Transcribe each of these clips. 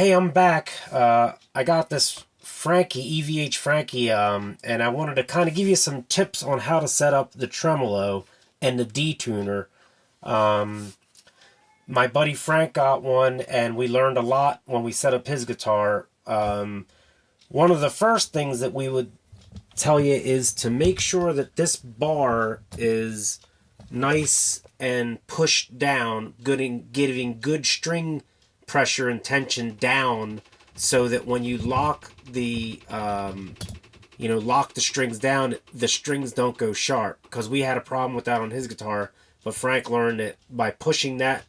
Hey, I'm back. I got this Frankie, EVH Frankie, and I wanted to kind of give you some tips on how to set up the tremolo and the D-Tuner. Um, my buddy Frank got one, and we learned a lot when we set up his guitar. One of the first things that we would tell you is to make sure that this bar is nice and pushed down, giving good string pressure and tension down, so that when you lock the lock the strings down, the strings don't go sharp. Because we had a problem with that on his guitar, but Frank learned it by pushing that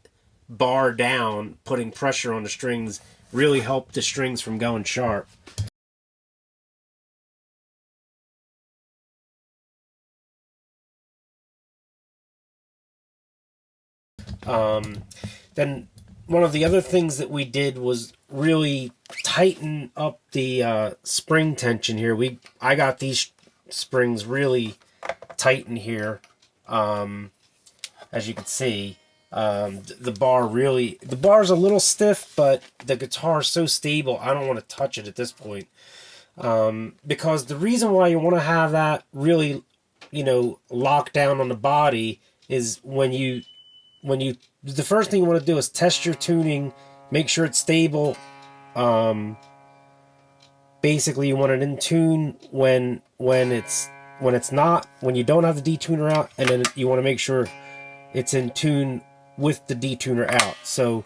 bar down, putting pressure on the strings, really helped the strings from going sharp. Then one of the other things that we did was really tighten up the spring tension here. I got these springs really tight in here, as you can see. The bar's a little stiff, but the guitar's so stable I don't want to touch it at this point, because the reason why you want to have that really locked down on the body is the first thing you want to do is test your tuning, make sure it's stable. Basically, you want it in tune when it's not, when you don't have the D-Tuner out, and then you want to make sure it's in tune with the D-Tuner out. So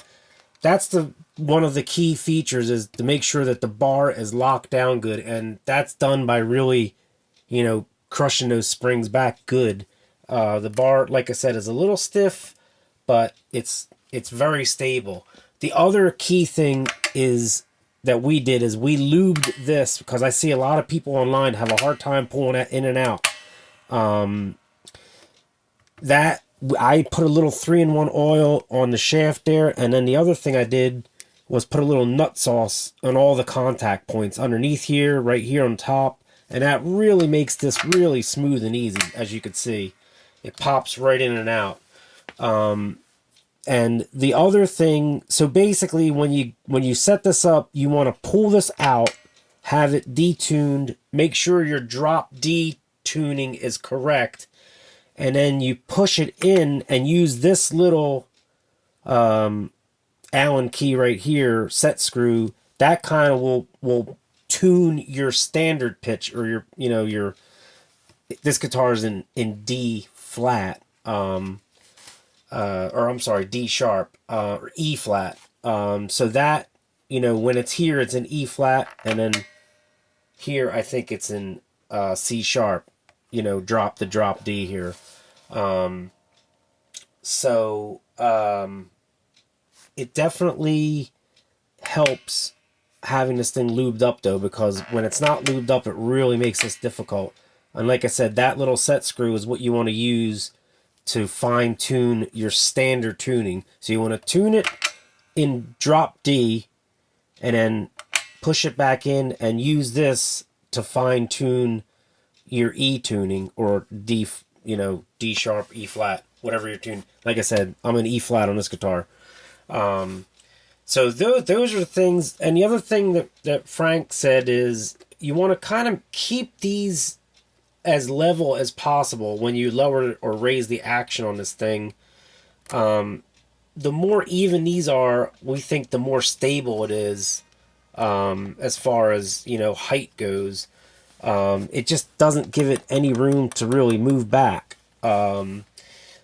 that's one of the key features, is to make sure that the bar is locked down good, and that's done by really, crushing those springs back good. The bar, like I said, is a little stiff, but it's very stable. The other key thing is that we did is we lubed this, because I see a lot of people online have a hard time pulling that in and out. That I put a little 3-in-1 oil on the shaft there, and then the other thing I did was put a little nut sauce on all the contact points underneath here, right here on top, and that really makes this really smooth and easy. As you can see, it pops right in and out. And the other thing, so basically when you set this up, you want to pull this out, have it detuned, make sure your drop D tuning is correct, and then you push it in and use this little Allen key right here, set screw. That kind of will tune your standard pitch, or your this guitar is in D flat. Or I'm sorry, D sharp, or E flat. So that, when it's here, it's in E flat, and then here I think it's in C sharp, drop D here. It definitely helps having this thing lubed up, though, because when it's not lubed up, it really makes this difficult. And like I said, that little set screw is what you want to use to fine-tune your standard tuning. So you want to tune it in drop D, and then push it back in and use this to fine-tune your E tuning, or D, D sharp, E flat, whatever you're tuning. Like I said, I'm in E flat on this guitar. So those are the things. And the other thing that Frank said is you want to kind of keep these as level as possible when you lower or raise the action on this thing. The more even these are, we think the more stable it is, as far as height goes. It just doesn't give it any room to really move back.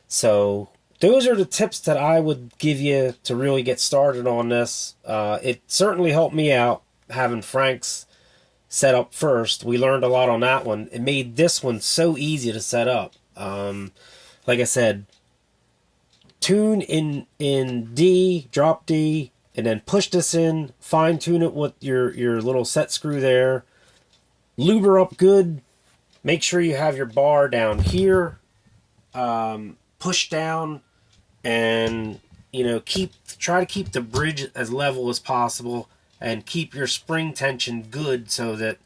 So those are the tips that I would give you to really get started on this. It certainly helped me out having Frank's set up first. We learned a lot on that one. It made this one so easy to set up. Like I said, tune in D, drop D, and then push this in, fine tune it with your little set screw there. Lube her up good. Make sure you have your bar down here, push down, and try to keep the bridge as level as possible, and keep your spring tension good, so that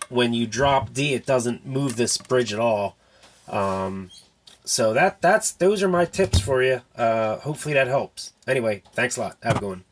when you drop D, it doesn't move this bridge at all. So those are my tips for you. Hopefully that helps. Anyway, thanks a lot. Have a good one.